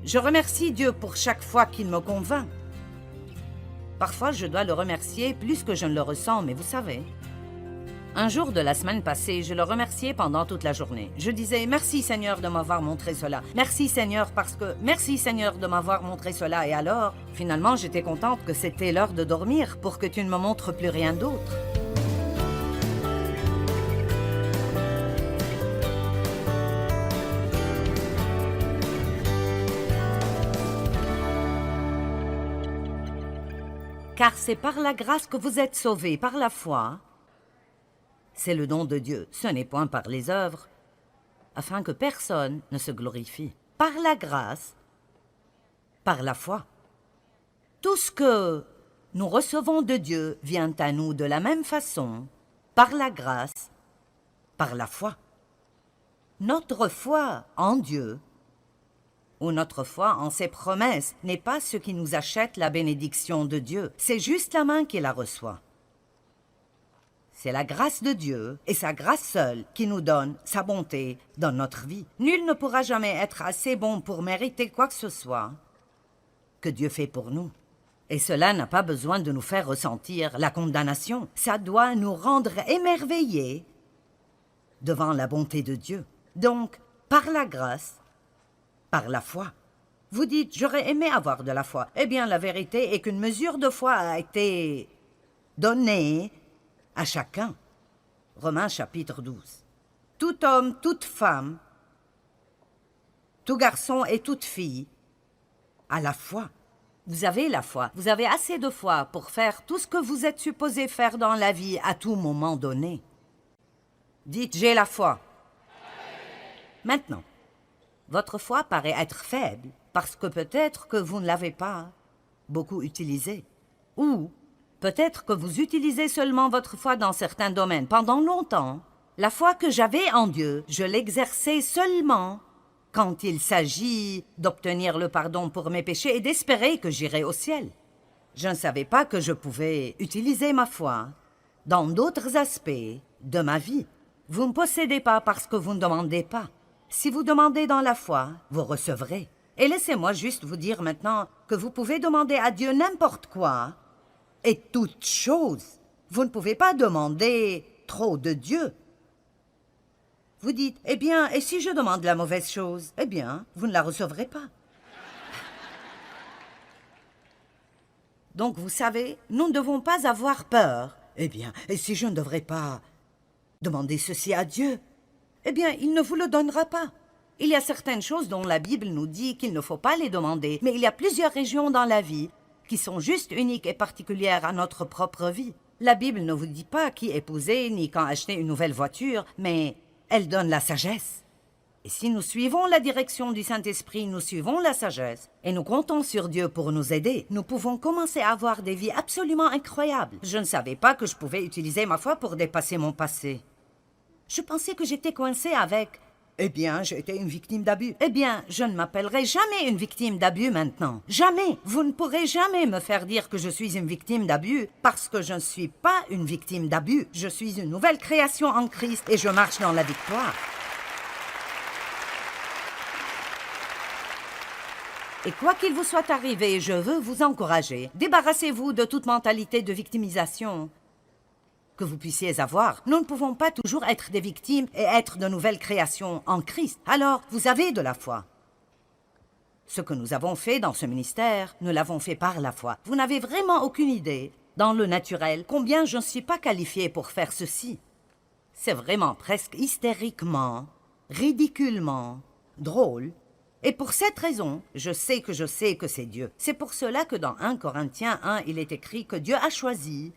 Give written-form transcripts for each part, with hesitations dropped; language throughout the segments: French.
Je remercie Dieu pour chaque fois qu'il me convainc. Parfois, je dois le remercier plus que je ne le ressens, mais vous savez. Un jour de la semaine passée, je le remerciais pendant toute la journée. Je disais « Merci Seigneur de m'avoir montré cela. Merci Seigneur parce que... Merci Seigneur de m'avoir montré cela. » Et alors, finalement, j'étais contente que c'était l'heure de dormir pour que tu ne me montres plus rien d'autre. Car c'est par la grâce que vous êtes sauvés, par la foi. C'est le don de Dieu, ce n'est point par les œuvres, afin que personne ne se glorifie. Par la grâce, par la foi. Tout ce que nous recevons de Dieu vient à nous de la même façon, par la grâce, par la foi. Notre foi en Dieu, ou notre foi en ses promesses, n'est pas ce qui nous achète la bénédiction de Dieu, c'est juste la main qui la reçoit. C'est la grâce de Dieu, et sa grâce seule, qui nous donne sa bonté dans notre vie. Nul ne pourra jamais être assez bon pour mériter quoi que ce soit que Dieu fait pour nous. Et cela n'a pas besoin de nous faire ressentir la condamnation. Ça doit nous rendre émerveillés devant la bonté de Dieu. Donc, par la grâce, par la foi. Vous dites, j'aurais aimé avoir de la foi. Eh bien, la vérité est qu'une mesure de foi a été donnée à chacun. Romains chapitre 12. Tout homme, toute femme, tout garçon et toute fille a la foi. Vous avez la foi. Vous avez assez de foi pour faire tout ce que vous êtes supposé faire dans la vie à tout moment donné. Dites, j'ai la foi. Maintenant, votre foi paraît être faible parce que peut-être que vous ne l'avez pas beaucoup utilisée. Ou peut-être que vous utilisez seulement votre foi dans certains domaines. Pendant longtemps, la foi que j'avais en Dieu, je l'exerçais seulement quand il s'agit d'obtenir le pardon pour mes péchés et d'espérer que j'irai au ciel. Je ne savais pas que je pouvais utiliser ma foi dans d'autres aspects de ma vie. Vous ne possédez pas parce que vous ne demandez pas. Si vous demandez dans la foi, vous recevrez. Et laissez-moi juste vous dire maintenant que vous pouvez demander à Dieu n'importe quoi et toute chose. Vous ne pouvez pas demander trop de Dieu. Vous dites, eh bien, et si je demande la mauvaise chose? Eh bien, vous ne la recevrez pas. Donc, vous savez, nous ne devons pas avoir peur. Eh bien, et si je ne devrais pas demander ceci à Dieu? Eh bien, il ne vous le donnera pas. Il y a certaines choses dont la Bible nous dit qu'il ne faut pas les demander, mais il y a plusieurs régions dans la vie qui sont juste uniques et particulières à notre propre vie. La Bible ne vous dit pas qui épouser ni quand acheter une nouvelle voiture, mais elle donne la sagesse. Et si nous suivons la direction du Saint-Esprit, nous suivons la sagesse, et nous comptons sur Dieu pour nous aider, nous pouvons commencer à avoir des vies absolument incroyables. Je ne savais pas que je pouvais utiliser ma foi pour dépasser mon passé. Je pensais que j'étais coincée avec... Eh bien, j'ai été une victime d'abus. Eh bien, je ne m'appellerai jamais une victime d'abus maintenant. Jamais. Vous ne pourrez jamais me faire dire que je suis une victime d'abus parce que je ne suis pas une victime d'abus. Je suis une nouvelle création en Christ et je marche dans la victoire. Et quoi qu'il vous soit arrivé, je veux vous encourager. Débarrassez-vous de toute mentalité de victimisation que vous puissiez avoir. Nous ne pouvons pas toujours être des victimes et être de nouvelles créations en Christ. Alors, vous avez de la foi. Ce que nous avons fait dans ce ministère, nous l'avons fait par la foi. Vous n'avez vraiment aucune idée, dans le naturel, combien je ne suis pas qualifiée pour faire ceci. C'est vraiment presque hystériquement, ridiculement, drôle. Et pour cette raison, je sais que c'est Dieu. C'est pour cela que dans 1 Corinthiens 1, il est écrit que Dieu a choisi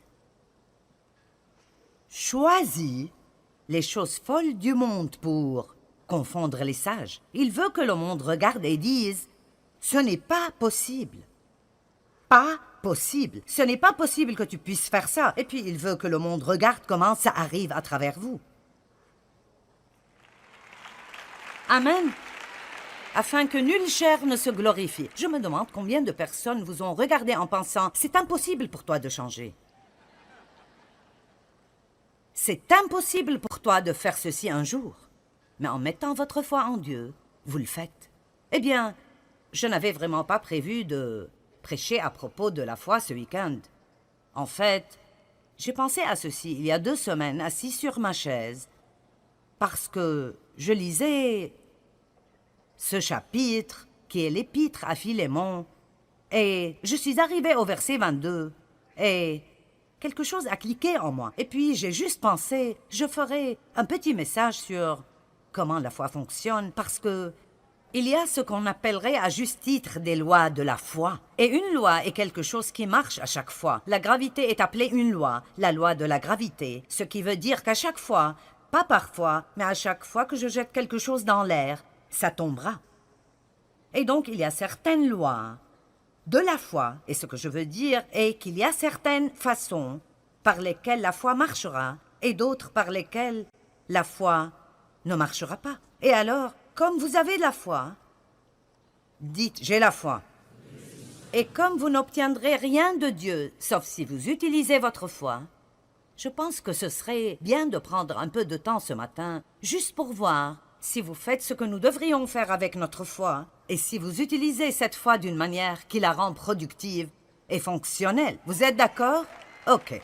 les choses folles du monde pour confondre les sages. Il veut que le monde regarde et dise « Ce n'est pas possible. Pas possible. Ce n'est pas possible que tu puisses faire ça. » Et puis il veut que le monde regarde comment ça arrive à travers vous. Amen. Afin que nulle chair ne se glorifie. Je me demande combien de personnes vous ont regardé en pensant « C'est impossible pour toi de changer. » C'est impossible pour toi de faire ceci un jour. Mais en mettant votre foi en Dieu, vous le faites. Eh bien, je n'avais vraiment pas prévu de prêcher à propos de la foi ce week-end. En fait, j'ai pensé à ceci il y a 2 semaines, assis sur ma chaise, parce que je lisais ce chapitre, qui est l'épître à Philémon, et je suis arrivée au verset 22, et quelque chose a cliqué en moi. Et puis j'ai juste pensé, je ferai un petit message sur comment la foi fonctionne, parce que il y a ce qu'on appellerait à juste titre des lois de la foi. Et une loi est quelque chose qui marche à chaque fois. La gravité est appelée une loi, la loi de la gravité, ce qui veut dire qu'à chaque fois, pas parfois, mais à chaque fois que je jette quelque chose dans l'air, ça tombera. Et donc il y a certaines lois de la foi, et ce que je veux dire est qu'il y a certaines façons par lesquelles la foi marchera, et d'autres par lesquelles la foi ne marchera pas. Et alors, comme vous avez la foi, dites « j'ai la foi ». Et comme vous n'obtiendrez rien de Dieu, sauf si vous utilisez votre foi, je pense que ce serait bien de prendre un peu de temps ce matin, juste pour voir si vous faites ce que nous devrions faire avec notre foi, et si vous utilisez cette foi d'une manière qui la rend productive et fonctionnelle. Vous êtes d'accord? Ok.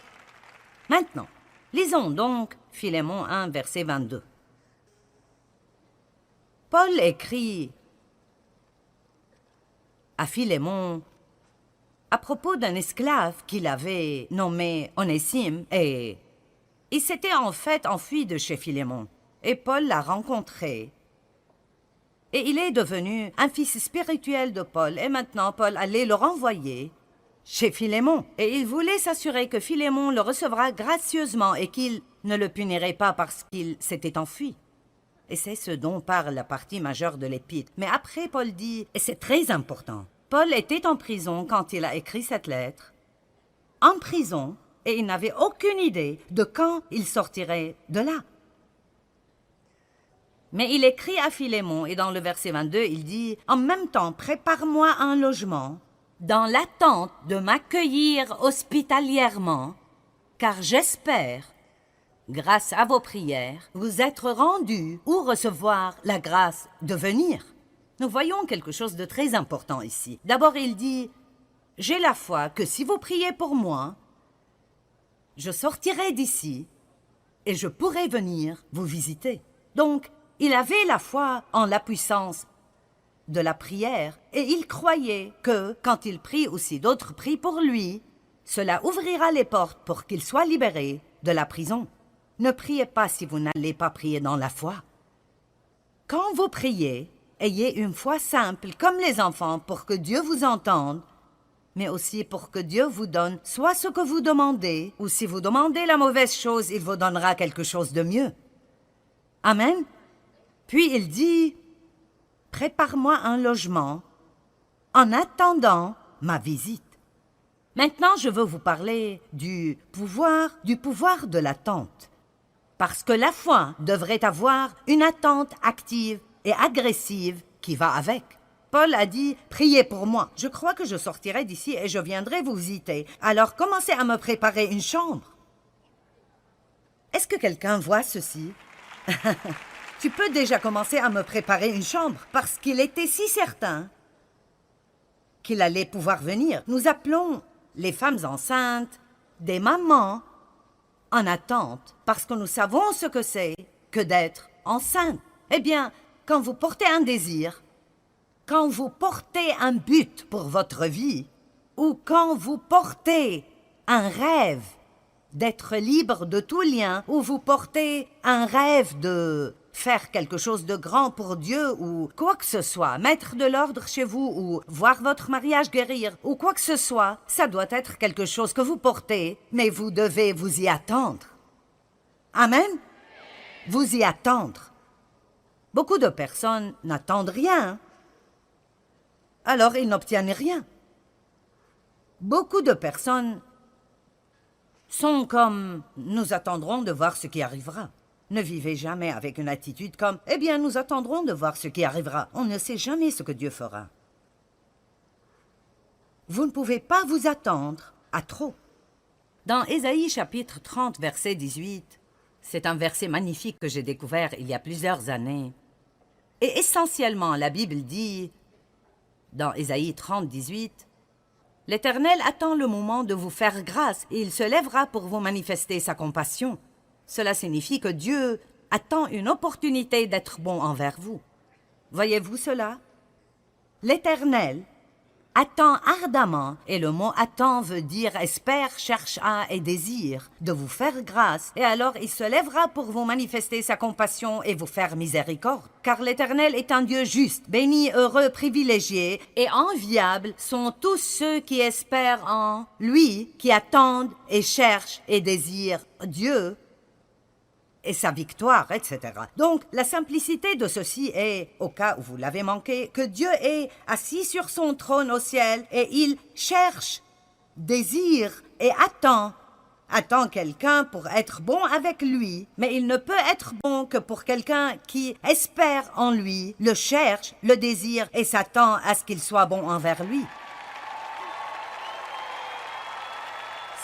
Maintenant, lisons donc Philémon 1, verset 22. Paul écrit à Philémon à propos d'un esclave qu'il avait nommé Onésime, et il s'était en fait enfui de chez Philémon, et Paul l'a rencontré. Et il est devenu un fils spirituel de Paul, et maintenant Paul allait le renvoyer chez Philémon. Et il voulait s'assurer que Philémon le recevra gracieusement et qu'il ne le punirait pas parce qu'il s'était enfui. Et c'est ce dont parle la partie majeure de l'épître. Mais après, Paul dit, et c'est très important, Paul était en prison quand il a écrit cette lettre, en prison, et il n'avait aucune idée de quand il sortirait de là. Mais il écrit à Philémon, et dans le verset 22, il dit « En même temps, prépare-moi un logement, dans l'attente de m'accueillir hospitalièrement, car j'espère, grâce à vos prières, vous être rendu ou recevoir la grâce de venir. » Nous voyons quelque chose de très important ici. D'abord, il dit « J'ai la foi que si vous priez pour moi, je sortirai d'ici et je pourrai venir vous visiter. » Donc, il avait la foi en la puissance de la prière et il croyait que, quand il prie ou si d'autres prient pour lui, cela ouvrira les portes pour qu'il soit libéré de la prison. Ne priez pas si vous n'allez pas prier dans la foi. Quand vous priez, ayez une foi simple comme les enfants pour que Dieu vous entende, mais aussi pour que Dieu vous donne soit ce que vous demandez, ou si vous demandez la mauvaise chose, il vous donnera quelque chose de mieux. Amen. Puis il dit, « Prépare-moi un logement en attendant ma visite. » Maintenant, je veux vous parler du pouvoir de l'attente. Parce que la foi devrait avoir une attente active et agressive qui va avec. Paul a dit « Priez pour moi. Je crois que je sortirai d'ici et je viendrai vous visiter. Alors commencez à me préparer une chambre. » Est-ce que quelqu'un voit ceci? Tu peux déjà commencer à me préparer une chambre parce qu'il était si certain qu'il allait pouvoir venir. Nous appelons les femmes enceintes des mamans en attente parce que nous savons ce que c'est que d'être enceinte. Eh bien, quand vous portez un désir, quand vous portez un but pour votre vie, ou quand vous portez un rêve d'être libre de tout lien, ou vous portez un rêve de faire quelque chose de grand pour Dieu, ou quoi que ce soit, mettre de l'ordre chez vous, ou voir votre mariage guérir, ou quoi que ce soit, ça doit être quelque chose que vous portez, mais vous devez vous y attendre. Amen? Vous y attendre. Beaucoup de personnes n'attendent rien, alors ils n'obtiennent rien. Beaucoup de personnes sont comme « nous attendrons de voir ce qui arrivera ». Ne vivez jamais avec une attitude comme « eh bien, nous attendrons de voir ce qui arrivera ». On ne sait jamais ce que Dieu fera. Vous ne pouvez pas vous attendre à trop. Dans Ésaïe chapitre 30, verset 18, c'est un verset magnifique que j'ai découvert il y a plusieurs années. Et essentiellement, la Bible dit dans Ésaïe 30, 18, « L'Éternel attend le moment de vous faire grâce et il se lèvera pour vous manifester sa compassion. » Cela signifie que Dieu attend une opportunité d'être bon envers vous. Voyez-vous cela? L'Éternel attend ardemment, et le mot « attend » veut dire « espère, cherche à et désire » de vous faire grâce, et alors il se lèvera pour vous manifester sa compassion et vous faire miséricorde. Car l'Éternel est un Dieu juste, béni, heureux, privilégié, et enviable sont tous ceux qui espèrent en lui, qui attendent et cherchent et désirent Dieu et sa victoire, etc. Donc, la simplicité de ceci est, au cas où vous l'avez manqué, que Dieu est assis sur son trône au ciel et il cherche, désire et attend quelqu'un pour être bon avec lui, mais il ne peut être bon que pour quelqu'un qui espère en lui, le cherche, le désire et s'attend à ce qu'il soit bon envers lui.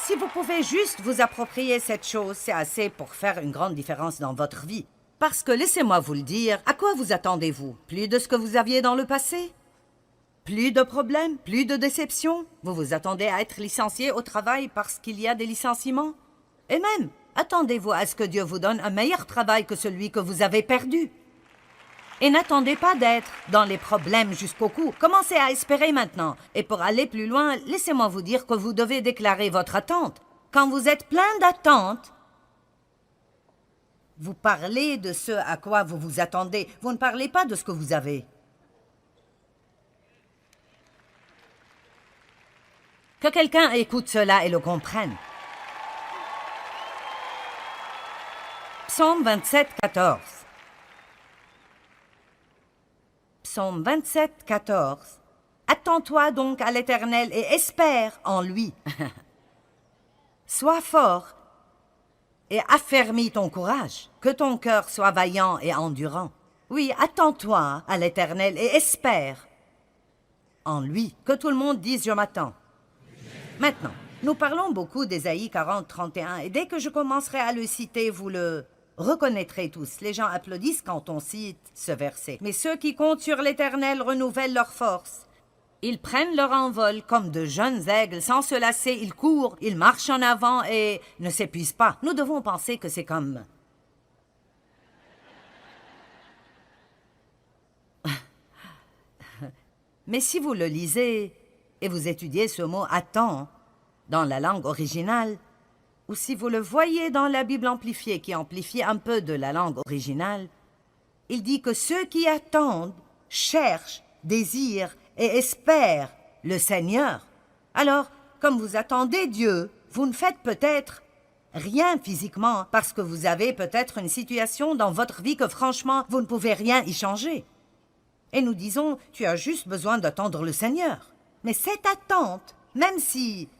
Si vous pouvez juste vous approprier cette chose, c'est assez pour faire une grande différence dans votre vie. Parce que, laissez-moi vous le dire, à quoi vous attendez-vous? Plus de ce que vous aviez dans le passé? Plus de problèmes? Plus de déceptions? Vous vous attendez à être licencié au travail parce qu'il y a des licenciements? Et même, attendez-vous à ce que Dieu vous donne un meilleur travail que celui que vous avez perdu? Et n'attendez pas d'être dans les problèmes jusqu'au cou. Commencez à espérer maintenant. Et pour aller plus loin, laissez-moi vous dire que vous devez déclarer votre attente. Quand vous êtes plein d'attente, vous parlez de ce à quoi vous vous attendez. Vous ne parlez pas de ce que vous avez. Que quelqu'un écoute cela et le comprenne. Psaume 27, 14. Psaume 27, 14. Attends-toi donc à l'Éternel et espère en lui. Sois fort et affermis ton courage, que ton cœur soit vaillant et endurant. Oui, attends-toi à l'Éternel et espère en lui. Que tout le monde dise « je m'attends ». Maintenant, nous parlons beaucoup d'Ésaïe 40, 31, et dès que je commencerai à le citer, vous le reconnaîtrez tous. Les gens applaudissent quand on cite ce verset. Mais ceux qui comptent sur l'Éternel renouvellent leur force. Ils prennent leur envol comme de jeunes aigles. Sans se lasser, ils courent, ils marchent en avant et ne s'épuisent pas. Nous devons penser que c'est comme... Mais si vous le lisez et vous étudiez ce mot « attend » dans la langue originale, ou si vous le voyez dans la Bible amplifiée qui amplifie un peu de la langue originale, il dit que ceux qui attendent, cherchent, désirent et espèrent le Seigneur. Alors, comme vous attendez Dieu, vous ne faites peut-être rien physiquement parce que vous avez peut-être une situation dans votre vie que franchement, vous ne pouvez rien y changer. Et nous disons, tu as juste besoin d'attendre le Seigneur. Mais cette attente, même si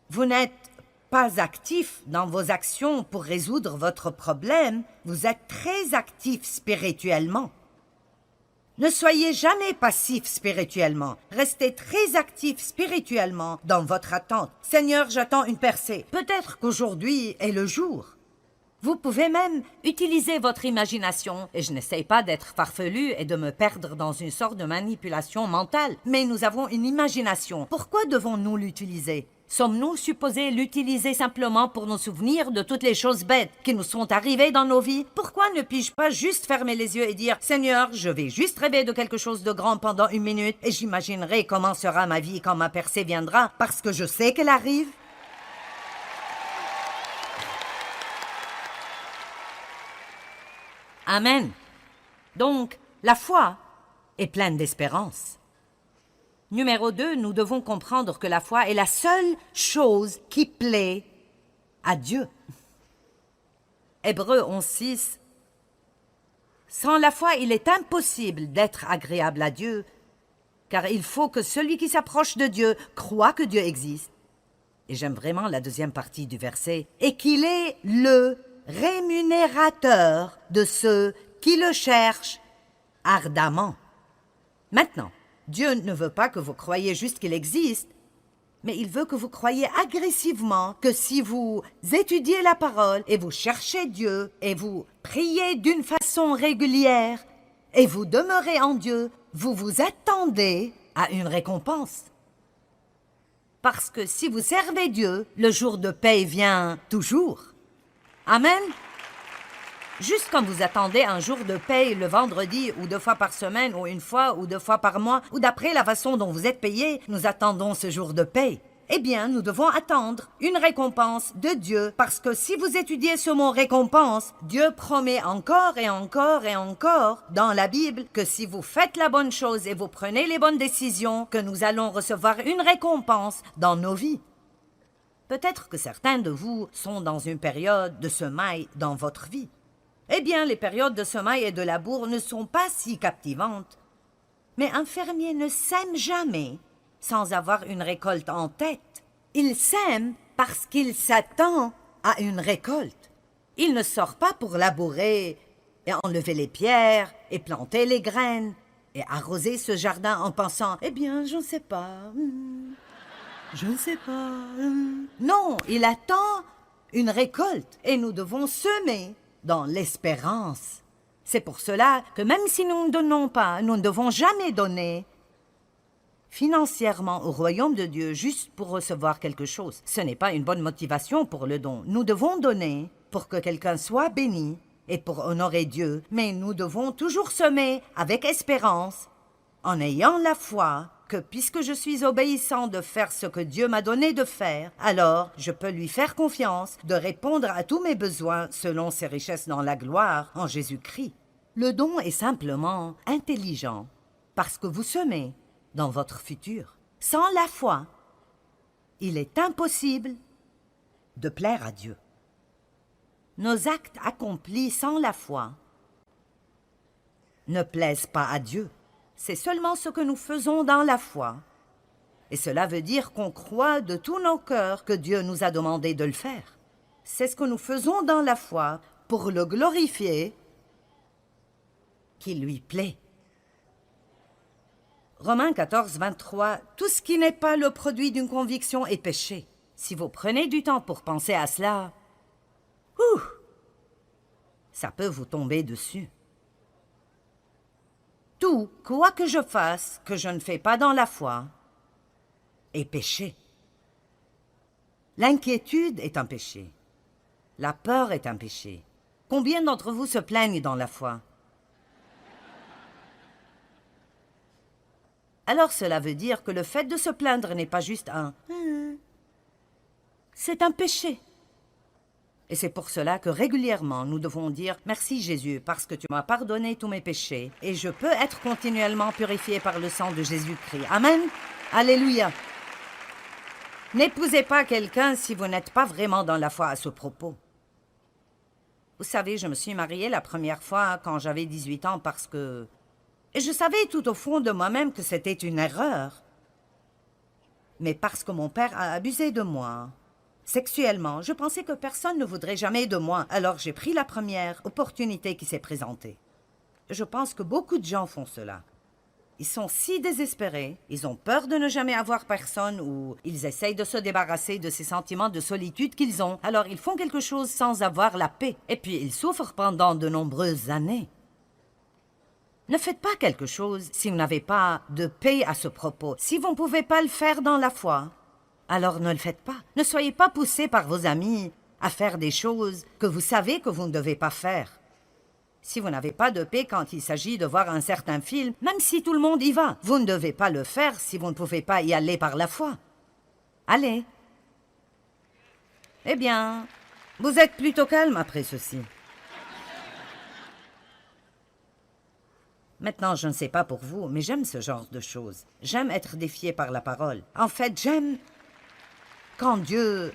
vous n'êtes pas actif dans vos actions pour résoudre votre problème, vous êtes très actif spirituellement. Ne soyez jamais passif spirituellement. Restez très actif spirituellement dans votre attente. Seigneur, j'attends une percée. Peut-être qu'aujourd'hui est le jour. Vous pouvez même utiliser votre imagination, et je n'essaye pas d'être farfelu et de me perdre dans une sorte de manipulation mentale, mais nous avons une imagination. Pourquoi devons-nous l'utiliser? Sommes-nous supposés l'utiliser simplement pour nous souvenir de toutes les choses bêtes qui nous sont arrivées dans nos vies? Pourquoi ne puis-je pas juste fermer les yeux et dire « Seigneur, je vais juste rêver de quelque chose de grand pendant 1 minute et j'imaginerai comment sera ma vie quand ma percée viendra parce que je sais qu'elle arrive ?» Amen. Donc, la foi est pleine d'espérance. Numéro 2, nous devons comprendre que la foi est la seule chose qui plaît à Dieu. Hébreux 11:6. Sans la foi, il est impossible d'être agréable à Dieu, car il faut que celui qui s'approche de Dieu croit que Dieu existe. Et j'aime vraiment la deuxième partie du verset. Et qu'il est le rémunérateur de ceux qui le cherchent ardemment. Maintenant, Dieu ne veut pas que vous croyiez juste qu'il existe, mais il veut que vous croyiez agressivement que si vous étudiez la parole et vous cherchez Dieu et vous priez d'une façon régulière et vous demeurez en Dieu, vous vous attendez à une récompense. Parce que si vous servez Dieu, le jour de paye vient toujours. Amen. Juste comme vous attendez un jour de paye le vendredi ou 2 fois par semaine ou 1 fois ou 2 fois par mois ou d'après la façon dont vous êtes payé, nous attendons ce jour de paye. Eh bien, nous devons attendre une récompense de Dieu parce que si vous étudiez ce mot récompense, Dieu promet encore et encore et encore dans la Bible que si vous faites la bonne chose et vous prenez les bonnes décisions, que nous allons recevoir une récompense dans nos vies. Peut-être que certains de vous sont dans une période de semaille dans votre vie. Eh bien, les périodes de semaille et de labour ne sont pas si captivantes. Mais un fermier ne sème jamais sans avoir une récolte en tête. Il sème parce qu'il s'attend à une récolte. Il ne sort pas pour labourer et enlever les pierres et planter les graines et arroser ce jardin en pensant « Eh bien, je ne sais pas, je ne sais pas. » Non, il attend une récolte et nous devons semer dans l'espérance. C'est pour cela que même si nous ne donnons pas, nous ne devons jamais donner financièrement au royaume de Dieu juste pour recevoir quelque chose. Ce n'est pas une bonne motivation pour le don. Nous devons donner pour que quelqu'un soit béni et pour honorer Dieu, mais nous devons toujours semer avec espérance, en ayant la foi que puisque je suis obéissant de faire ce que Dieu m'a donné de faire, alors je peux lui faire confiance de répondre à tous mes besoins selon ses richesses dans la gloire en Jésus-Christ. Le don est simplement intelligent parce que vous semez dans votre futur. Sans la foi, il est impossible de plaire à Dieu. Nos actes accomplis sans la foi ne plaisent pas à Dieu. C'est seulement ce que nous faisons dans la foi. Et cela veut dire qu'on croit de tout nos cœurs que Dieu nous a demandé de le faire. C'est ce que nous faisons dans la foi pour le glorifier, qui lui plaît. Romains 14, 23, « Tout ce qui n'est pas le produit d'une conviction est péché. » Si vous prenez du temps pour penser à cela, ça peut vous tomber dessus. Tout, quoi que je fasse, que je ne fais pas dans la foi, est péché. L'inquiétude est un péché. La peur est un péché. Combien d'entre vous se plaignent dans la foi? Alors cela veut dire que le fait de se plaindre n'est pas juste un « c'est un péché ». Et c'est pour cela que régulièrement nous devons dire « Merci Jésus, parce que tu m'as pardonné tous mes péchés et je peux être continuellement purifié par le sang de Jésus-Christ. » Amen. Alléluia. N'épousez pas quelqu'un si vous n'êtes pas vraiment dans la foi à ce propos. Vous savez, je me suis mariée la première fois quand j'avais 18 ans parce que... Et je savais tout au fond de moi-même que c'était une erreur. Mais parce que mon père a abusé de moi, sexuellement, je pensais que personne ne voudrait jamais de moi. Alors j'ai pris la première opportunité qui s'est présentée. Je pense que beaucoup de gens font cela. Ils sont si désespérés, ils ont peur de ne jamais avoir personne ou ils essayent de se débarrasser de ces sentiments de solitude qu'ils ont. Alors ils font quelque chose sans avoir la paix. Et puis ils souffrent pendant de nombreuses années. Ne faites pas quelque chose si vous n'avez pas de paix à ce propos. Si vous ne pouvez pas le faire dans la foi, alors ne le faites pas. Ne soyez pas poussés par vos amis à faire des choses que vous savez que vous ne devez pas faire. Si vous n'avez pas de paix quand il s'agit de voir un certain film, même si tout le monde y va, vous ne devez pas le faire si vous ne pouvez pas y aller par la foi. Allez. Eh bien, vous êtes plutôt calme après ceci. Maintenant, je ne sais pas pour vous, mais j'aime ce genre de choses. J'aime être défié par la parole. En fait, j'aime quand Dieu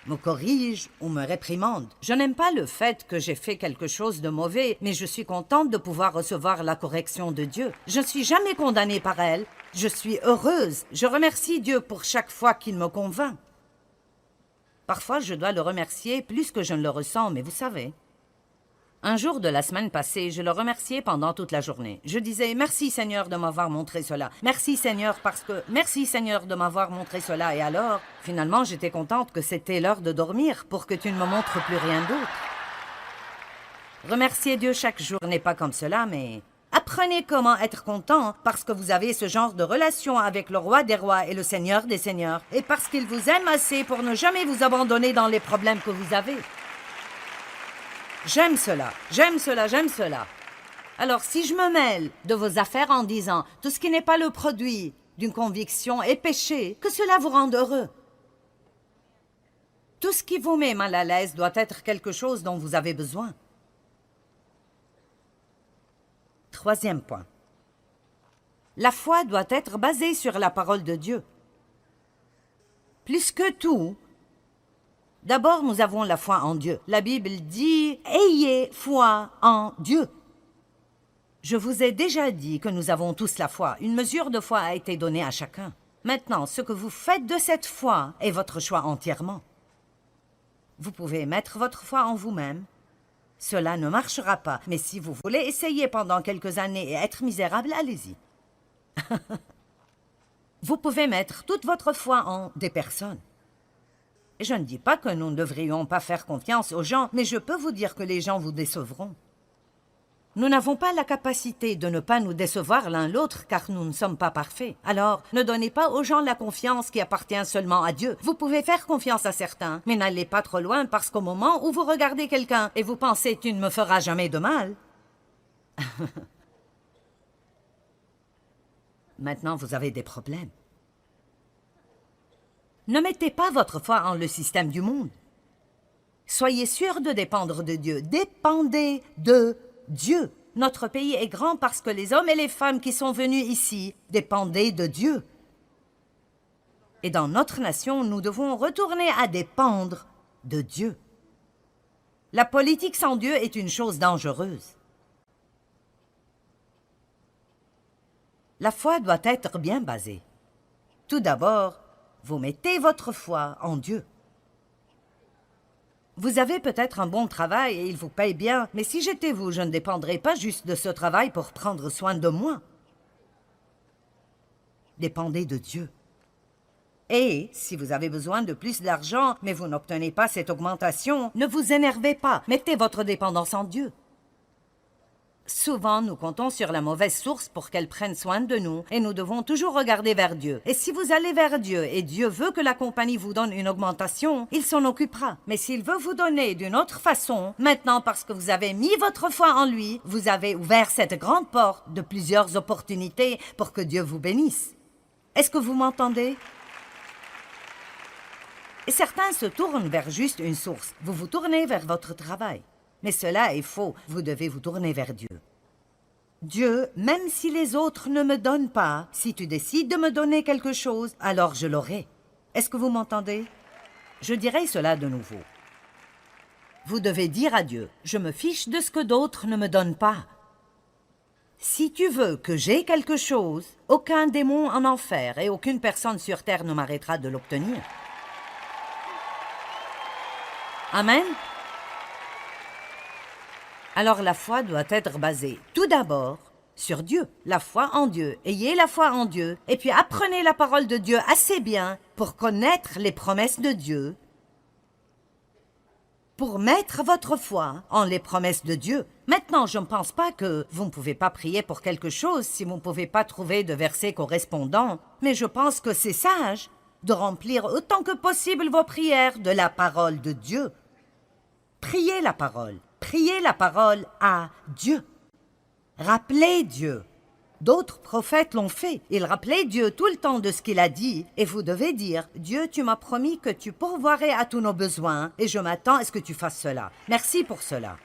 me corrige ou me réprimande. Je n'aime pas le fait que j'ai fait quelque chose de mauvais, mais je suis contente de pouvoir recevoir la correction de Dieu. Je ne suis jamais condamnée par elle. Je suis heureuse. Je remercie Dieu pour chaque fois qu'il me convainc. Parfois, je dois le remercier plus que je ne le ressens, mais vous savez... Un jour de la semaine passée, je le remerciais pendant toute la journée. Je disais « Merci Seigneur de m'avoir montré cela. Merci Seigneur parce que... Merci Seigneur de m'avoir montré cela. » Et alors, finalement, j'étais contente que c'était l'heure de dormir pour que tu ne me montres plus rien d'autre. Remercier Dieu chaque jour n'est pas comme cela, mais... À apprenez comment être content parce que vous avez ce genre de relation avec le roi des rois et le seigneur des seigneurs, et parce qu'il vous aime assez pour ne jamais vous abandonner dans les problèmes que vous avez. J'aime cela, j'aime cela, j'aime cela. Alors, si je me mêle de vos affaires en disant tout ce qui n'est pas le produit d'une conviction est péché, que cela vous rende heureux. Tout ce qui vous met mal à l'aise doit être quelque chose dont vous avez besoin. Troisième point. La foi doit être basée sur la parole de Dieu. Plus que tout, d'abord nous avons la foi en Dieu. La Bible dit « Ayez foi en Dieu ». Je vous ai déjà dit que nous avons tous la foi. Une mesure de foi a été donnée à chacun. Maintenant, ce que vous faites de cette foi est votre choix entièrement. Vous pouvez mettre votre foi en vous-même. Cela ne marchera pas. Mais si vous voulez essayer pendant quelques années et être misérable, allez-y. Vous pouvez mettre toute votre foi en des personnes. Et je ne dis pas que nous ne devrions pas faire confiance aux gens, mais je peux vous dire que les gens vous décevront. Nous n'avons pas la capacité de ne pas nous décevoir l'un l'autre car nous ne sommes pas parfaits. Alors, ne donnez pas aux gens la confiance qui appartient seulement à Dieu. Vous pouvez faire confiance à certains, mais n'allez pas trop loin parce qu'au moment où vous regardez quelqu'un et vous pensez « tu ne me feras jamais de mal », maintenant vous avez des problèmes. Ne mettez pas votre foi en le système du monde. Soyez sûr de dépendre de Dieu. Dépendez de Dieu. Notre pays est grand parce que les hommes et les femmes qui sont venus ici dépendaient de Dieu. Et dans notre nation, nous devons retourner à dépendre de Dieu. La politique sans Dieu est une chose dangereuse. La foi doit être bien basée. Tout d'abord, vous mettez votre foi en Dieu. Vous avez peut-être un bon travail et il vous paye bien, mais si j'étais vous, je ne dépendrais pas juste de ce travail pour prendre soin de moi. Dépendez de Dieu. Et si vous avez besoin de plus d'argent, mais vous n'obtenez pas cette augmentation, ne vous énervez pas, mettez votre dépendance en Dieu. Souvent, nous comptons sur la mauvaise source pour qu'elle prenne soin de nous et nous devons toujours regarder vers Dieu. Et si vous allez vers Dieu et Dieu veut que la compagnie vous donne une augmentation, il s'en occupera. Mais s'il veut vous donner d'une autre façon, maintenant parce que vous avez mis votre foi en lui, vous avez ouvert cette grande porte de plusieurs opportunités pour que Dieu vous bénisse. Est-ce que vous m'entendez? Et certains se tournent vers juste une source. Vous vous tournez vers votre travail. Mais cela est faux. Vous devez vous tourner vers Dieu. Dieu, même si les autres ne me donnent pas, si tu décides de me donner quelque chose, alors je l'aurai. Est-ce que vous m'entendez? Je dirai cela de nouveau. Vous devez dire à Dieu, je me fiche de ce que d'autres ne me donnent pas. Si tu veux que j'aie quelque chose, aucun démon en enfer et aucune personne sur terre ne m'arrêtera de l'obtenir. Amen. Alors la foi doit être basée tout d'abord sur Dieu, la foi en Dieu. Ayez la foi en Dieu et puis apprenez la parole de Dieu assez bien pour connaître les promesses de Dieu, pour mettre votre foi en les promesses de Dieu. Maintenant, je ne pense pas que vous ne pouvez pas prier pour quelque chose si vous ne pouvez pas trouver de versets correspondants, mais je pense que c'est sage de remplir autant que possible vos prières de la parole de Dieu. Priez la parole. Priez la parole à Dieu. Rappelez Dieu. D'autres prophètes l'ont fait. Ils rappelaient Dieu tout le temps de ce qu'il a dit. Et vous devez dire, Dieu, tu m'as promis que tu pourvoirais à tous nos besoins et je m'attends à ce que tu fasses cela. Merci pour cela.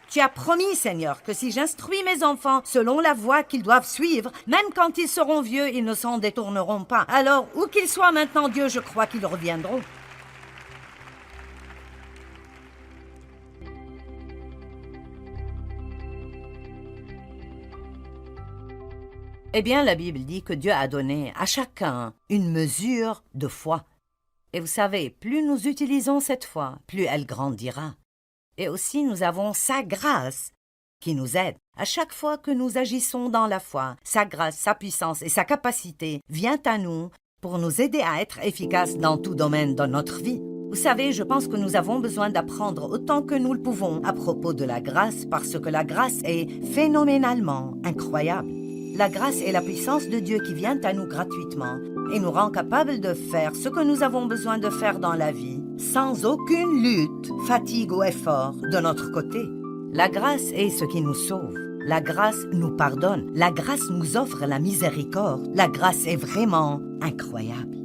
Tu as promis, Seigneur, que si j'instruis mes enfants selon la voie qu'ils doivent suivre, même quand ils seront vieux, ils ne s'en détourneront pas. Alors, où qu'ils soient maintenant, Dieu, je crois qu'ils reviendront. Eh bien, la Bible dit que Dieu a donné à chacun une mesure de foi. Et vous savez, plus nous utilisons cette foi, plus elle grandira. Et aussi, nous avons sa grâce qui nous aide. À chaque fois que nous agissons dans la foi, sa grâce, sa puissance et sa capacité viennent à nous pour nous aider à être efficaces dans tout domaine de notre vie. Vous savez, je pense que nous avons besoin d'apprendre autant que nous le pouvons à propos de la grâce parce que la grâce est phénoménalement incroyable. La grâce est la puissance de Dieu qui vient à nous gratuitement et nous rend capables de faire ce que nous avons besoin de faire dans la vie sans aucune lutte, fatigue ou effort de notre côté. La grâce est ce qui nous sauve. La grâce nous pardonne. La grâce nous offre la miséricorde. La grâce est vraiment incroyable.